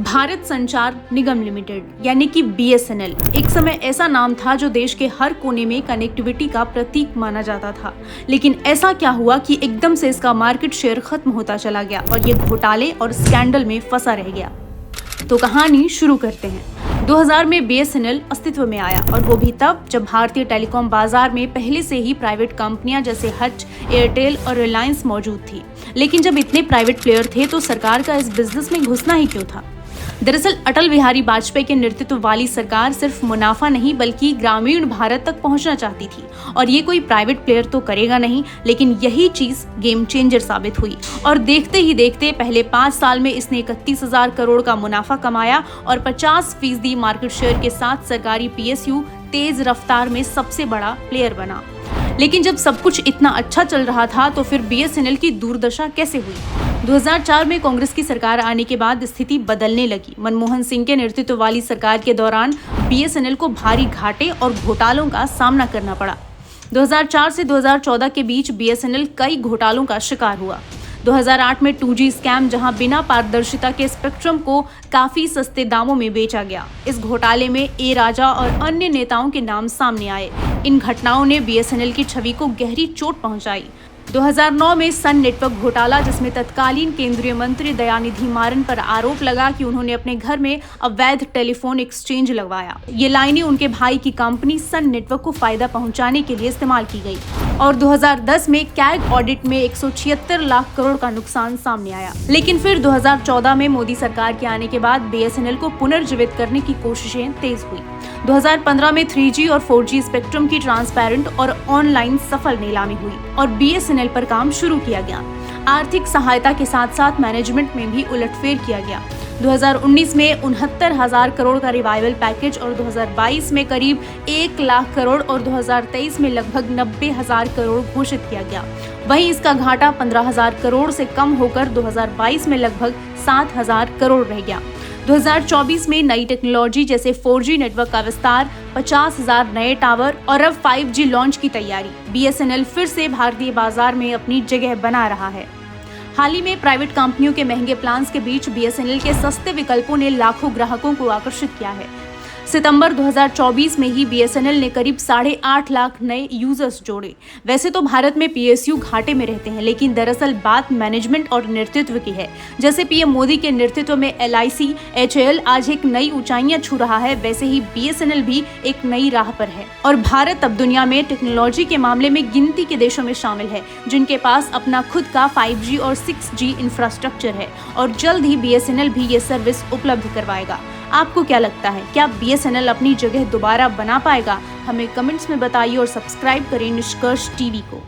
भारत संचार निगम लिमिटेड यानी कि BSNL एक समय ऐसा नाम था जो देश के हर कोने में कनेक्टिविटी का प्रतीक माना जाता था। लेकिन ऐसा क्या हुआ कि एकदम से इसका मार्केट शेयर खत्म होता चला गया और ये घोटाले और स्कैंडल में फंसा रह गया। तो कहानी शुरू करते हैं। 2000 में BSNL अस्तित्व में आया और वो भी तब जब भारतीय टेलीकॉम बाजार में पहले से ही प्राइवेट कंपनियां जैसे हच, एयरटेल और रिलायंस मौजूद थी। लेकिन जब इतने प्राइवेट प्लेयर थे तो सरकार का इस बिजनेस में घुसना ही क्यों था? दरअसल अटल बिहारी वाजपेयी के नेतृत्व वाली सरकार सिर्फ मुनाफा नहीं बल्कि ग्रामीण भारत तक पहुंचना चाहती थी और ये कोई प्राइवेट प्लेयर तो करेगा नहीं, लेकिन यही चीज गेम चेंजर साबित हुई और देखते ही देखते पहले 5 साल में इसने 31,000 करोड़ का मुनाफा कमाया और 50% मार्केट शेयर के साथ सरकारी PSU तेज रफ्तार में सबसे बड़ा प्लेयर बना। लेकिन जब सब कुछ इतना अच्छा चल रहा था तो फिर BSNL की दुर्दशा कैसे हुई? 2004 में कांग्रेस की सरकार आने के बाद स्थिति बदलने लगी। मनमोहन सिंह के नेतृत्व वाली सरकार के दौरान BSNL को भारी घाटे और घोटालों का सामना करना पड़ा। 2004 से 2014 के बीच BSNL कई घोटालों का शिकार हुआ। 2008 में 2G स्कैम, जहां बिना पारदर्शिता के स्पेक्ट्रम को काफी सस्ते दामों में बेचा गया। इस घोटाले में ए राजा और अन्य नेताओं के नाम सामने आए। इन घटनाओं ने BSNL की छवि को गहरी चोट पहुंचाई। 2009 में सन नेटवर्क घोटाला, जिसमें तत्कालीन केंद्रीय मंत्री दयानिधि मारन पर आरोप लगा कि उन्होंने अपने घर में अवैध टेलीफोन एक्सचेंज लगवाया। ये लाइनें उनके भाई की कंपनी सन नेटवर्क को फायदा पहुंचाने के लिए इस्तेमाल की गई। और 2010 में कैग ऑडिट में 176 लाख करोड़ का नुकसान सामने आया। लेकिन फिर 2014 में मोदी सरकार के आने के बाद BSNL को पुनर्जीवित करने की कोशिशें तेज हुई। 2015 में 3G और 4G स्पेक्ट्रम की ट्रांसपेरेंट और ऑनलाइन सफल नीलामी हुई और BSNL पर काम शुरू किया गया। आर्थिक सहायता के साथ साथ मैनेजमेंट में भी उलटफेर किया गया। 2019 में 69,000 करोड़ का रिवाइवल पैकेज और 2022 में करीब 1 लाख करोड़ और 2023 में लगभग 90,000 करोड़ घोषित किया गया। वहीं इसका घाटा 15,000 करोड़ से कम होकर 2022 में लगभग 7,000 करोड़ रह गया। 2024 में नई टेक्नोलॉजी जैसे 4G नेटवर्क का विस्तार, 50,000 नए टावर और अब 5G लॉन्च की तैयारी। BSNL फिर से भारतीय बाजार में अपनी जगह बना रहा है। हाल ही में प्राइवेट कंपनियों के महंगे प्लान्स के बीच BSNL के सस्ते विकल्पों ने लाखों ग्राहकों को आकर्षित किया है। सितंबर 2024 में ही BSNL ने करीब 8.5 लाख नए यूजर्स जोड़े। वैसे तो भारत में PSU घाटे में रहते हैं, लेकिन दरअसल बात मैनेजमेंट और नेतृत्व की है। जैसे PM मोदी के नेतृत्व में LIC, HAL आज एक नई ऊंचाइयां छू रहा है, वैसे ही BSNL भी एक नई राह पर है। और भारत अब दुनिया में टेक्नोलॉजी के मामले में गिनती के देशों में शामिल है, जिनके पास अपना खुद का 5G और 6G इंफ्रास्ट्रक्चर है और जल्द ही BSNL भी ये सर्विस उपलब्ध करवाएगा। आपको क्या लगता है, क्या BSNL अपनी जगह दोबारा बना पाएगा? हमें कमेंट्स में बताइए और सब्सक्राइब करें निष्कर्ष टीवी को।